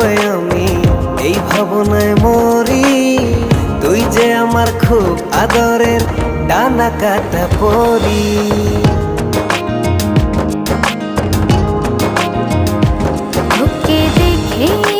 হয়ে আমি এই ভাবনায় মরি, তুই যে আমার খুব আদরের ডানা কাটা পরি। তোকে দেখে